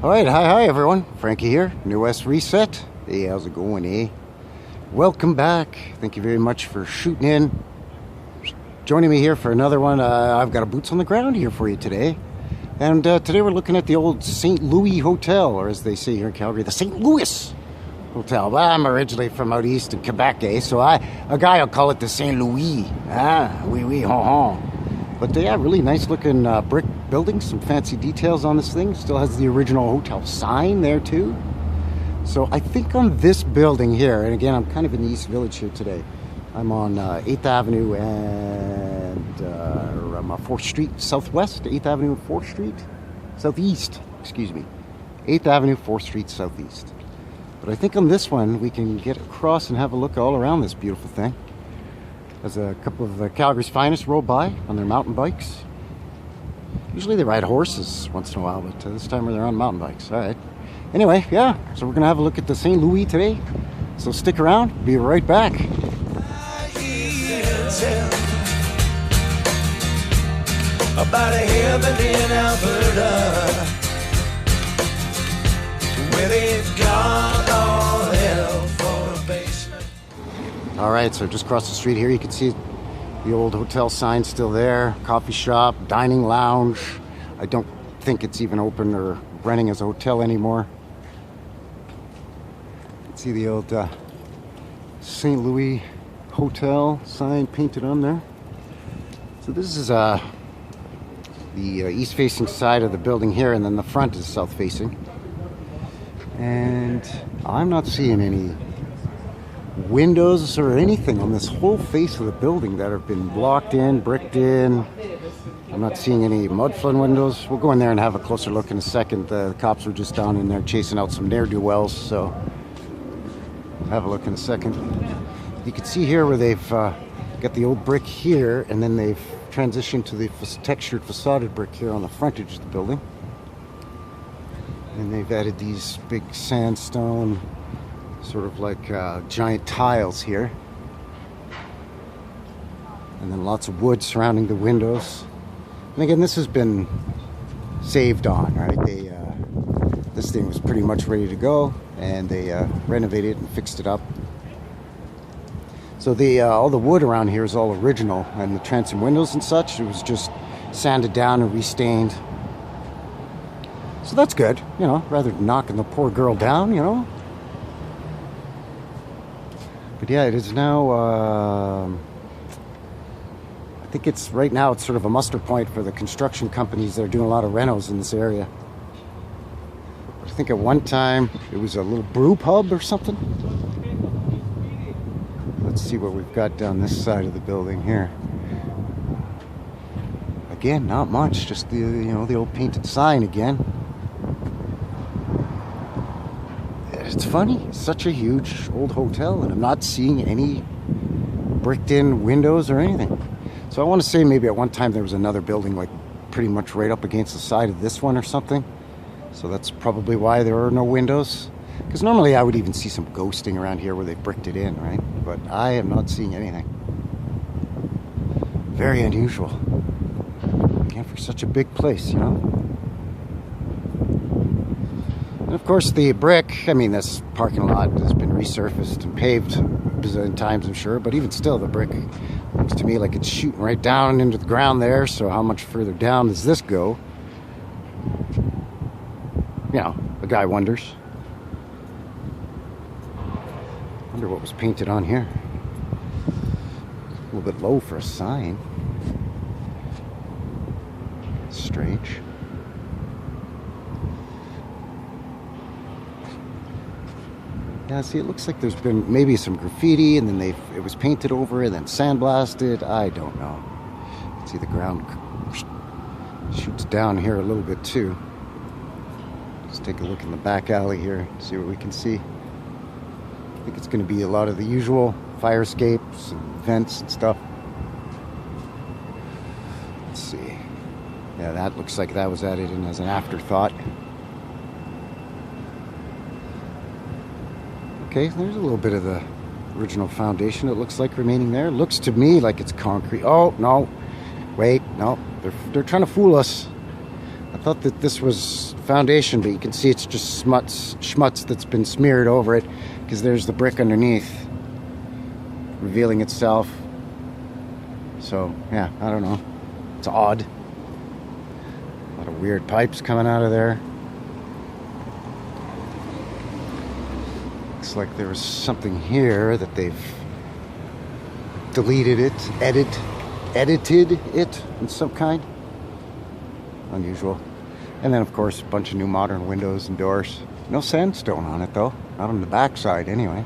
Alright, hi everyone. Frankie here, New West Reset. Hey, how's it going, eh? Welcome back. Thank you very much for shooting in. Joining me here for another one. I've got a boots on the ground here for you today. And today we're looking at the old St. Louis Hotel, or as they say here in Calgary, the St. Louis Hotel. Well, I'm originally from out east in Quebec, eh? So a guy will call it the St. Louis. Oui, ho. But yeah, really nice looking brick building, some fancy details on this thing. Still has the original hotel sign there too. So I think on this building here, and again, I'm kind of in the East Village here today. I'm on 8th Avenue and 4th Street Southwest, 8th Avenue and 4th Street Southeast, excuse me. 8th Avenue, 4th Street Southeast. But I think on this one, we can get across and have a look all around this beautiful thing. As a couple of Calgary's finest roll by on their mountain bikes. Usually they ride horses once in a while, but this time they're on mountain bikes. All right. Anyway, yeah, so we're going to have a look at the St. Louis today. So stick around. Be right back. About a heaven in Alberta, where they've got all hell for a basement. All right, so just across the street here, you can see the old hotel sign still there. Coffee shop, dining lounge. I don't think it's even open or running as a hotel anymore. You can see the old St. Louis Hotel sign painted on there. So this is the east-facing side of the building here, and then the front is south-facing. And I'm not seeing any windows or anything on this whole face of the building that have been blocked in, bricked in. I'm not seeing any Mudflood windows. We'll go in there and have a closer look in a second. The cops were just down in there chasing out some ne'er-do-wells, so we'll have a look in a second. You can see here where they've got the old brick here, and then they've transitioned to the textured facaded brick here on the frontage of the building. And they've added these big sandstone, sort of like giant tiles here. And then lots of wood surrounding the windows. And again, this has been saved on, right? This thing was pretty much ready to go, and they renovated and fixed it up. So all the wood around here is all original, and the transom windows and such, it was just sanded down and restained. So that's good, you know, rather than knocking the poor girl down, you know. But yeah, it is now, I think it's, right now it's sort of a muster point for the construction companies that are doing a lot of renos in this area. I think at one time it was a little brew pub or something. Let's see what we've got down this side of the building here. Again, not much, just the old painted sign again. It's funny, it's such a huge old hotel, and I'm not seeing any bricked in windows or anything. So I want to say maybe at one time there was another building like pretty much right up against the side of this one or something. So that's probably why there are no windows. Because normally I would even see some ghosting around here where they bricked it in, right? But I am not seeing anything. Very unusual. Again, for such a big place, you know? And of course the brick, I mean, this parking lot has been resurfaced and paved a bazillion times, I'm sure. But even still, the brick looks to me like it's shooting right down into the ground there. So how much further down does this go? You know, the guy wonders. Wonder what was painted on here. A little bit low for a sign. Strange. Yeah, see, it looks like there's been maybe some graffiti, and then it was painted over and then sandblasted. I don't know. See, the ground shoots down here a little bit too. Let's take a look in the back alley here, see what we can see. I think it's going to be a lot of the usual fire escapes and vents and stuff. Let's see. Yeah, that looks like that was added in as an afterthought. Okay, there's a little bit of the original foundation, it looks like, remaining there. Looks to me like it's concrete. Oh, no. Wait, no. They're trying to fool us. I thought that this was foundation, but you can see it's just schmutz that's been smeared over it, because there's the brick underneath revealing itself. So yeah, I don't know, it's odd. A lot of weird pipes coming out of there. Looks like there was something here that they've deleted it, edited it in some kind. Unusual. And then of course a bunch of new modern windows and doors. No sandstone on it though, not on the back side anyway.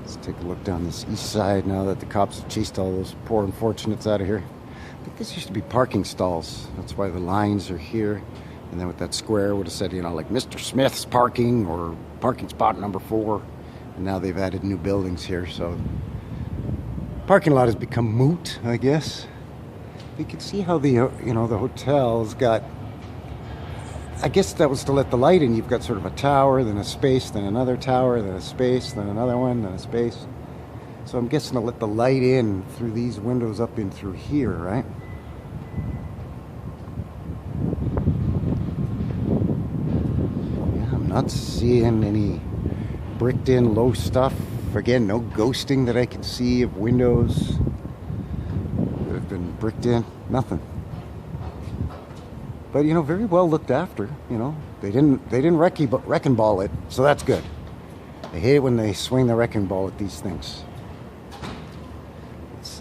Let's take a look down this east side now that the cops have chased all those poor unfortunates out of here. I think this used to be parking stalls. That's why the lines are here. And then with that square would have said, you know, like Mr. Smith's parking or parking spot number 4. And now they've added new buildings here, so parking lot has become moot, I guess. You can see how the, you know, the hotel's got, I guess that was to let the light in. You've got sort of a tower, then a space, then another tower, then a space, then another one, then a space. So I'm guessing to let the light in through these windows up in through here, right? Yeah, I'm not seeing any bricked in low stuff. Again, no ghosting that I can see of windows that have been bricked in. Nothing. But you know, very well looked after. You know, they didn't wrecking ball it, so that's good. I hate it when they swing the wrecking ball at these things. Let's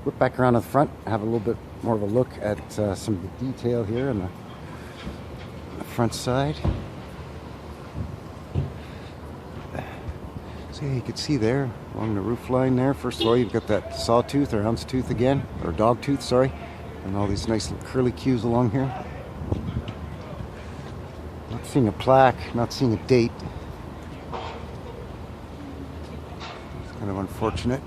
whip back around to the front, have a little bit more of a look at some of the detail here on the front side. So yeah, you can see there along the roof line there, first of all, you've got that sawtooth or houndstooth again, or dog tooth, sorry, and all these nice little curly cues along here. Not seeing a plaque, not seeing a date. It's kind of unfortunate.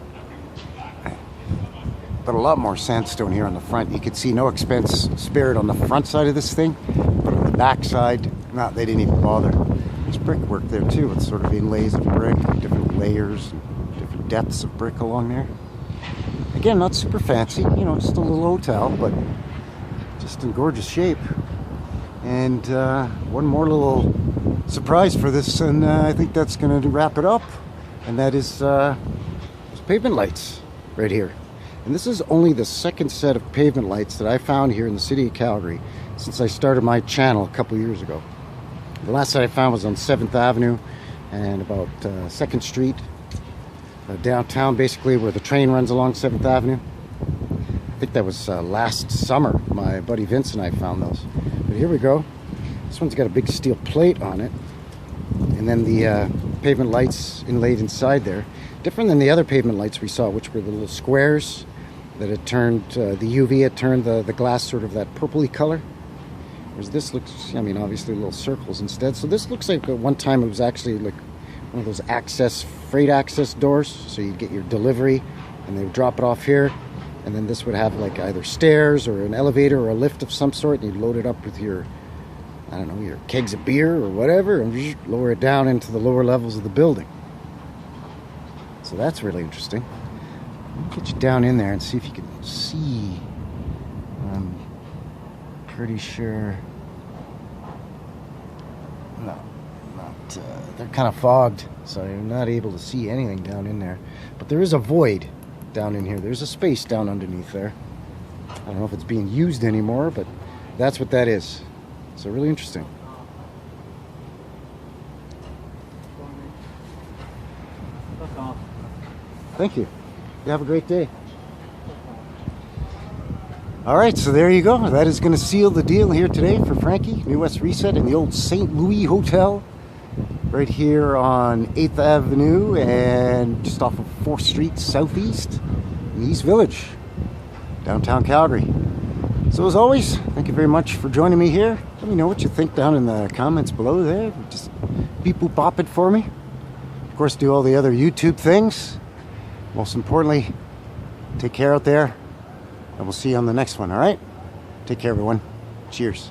But a lot more sandstone here on the front. You can see no expense spared on the front side of this thing, but on the back side, no, they didn't even bother. There's brickwork there too. It's sort of inlays of brick, different layers, and different depths of brick along there. Again, not super fancy, you know, just a little hotel, but just in gorgeous shape. And one more little surprise for this, and I think that's going to wrap it up. And that is those pavement lights right here. And this is only the second set of pavement lights that I found here in the city of Calgary since I started my channel a couple years ago. The last set I found was on 7th Avenue and about 2nd Street, downtown, basically where the train runs along 7th Avenue. I think that was last summer. My buddy Vince and I found those. But here we go. This one's got a big steel plate on it. And then the pavement lights inlaid inside there. Different than the other pavement lights we saw, which were the little squares that had turned, the UV had turned the glass sort of that purpley color. Whereas this looks, I mean, obviously little circles instead. So this looks like at one time it was actually like one of those freight access doors. So you'd get your delivery and they would drop it off here. And then this would have like either stairs or an elevator or a lift of some sort. And you'd load it up with your, I don't know, your kegs of beer or whatever, and lower it down into the lower levels of the building. So that's really interesting. I'll get you down in there and see if you can see. Pretty sure. No, not. They're kind of fogged, so you're not able to see anything down in there. But there is a void down in here. There's a space down underneath there. I don't know if it's being used anymore, but that's what that is. So really interesting. Thank you. You have a great day. All right, so there you go. That is going to seal the deal here today for Frankie, New West Reset in the old St. Louis Hotel right here on 8th Avenue and just off of 4th Street Southeast in the East Village, downtown Calgary. So as always, thank you very much for joining me here. Let me know what you think down in the comments below there. Just beep boop bop it for me. Of course, do all the other YouTube things. Most importantly, take care out there. And we'll see you on the next one, all right? Take care, everyone. Cheers.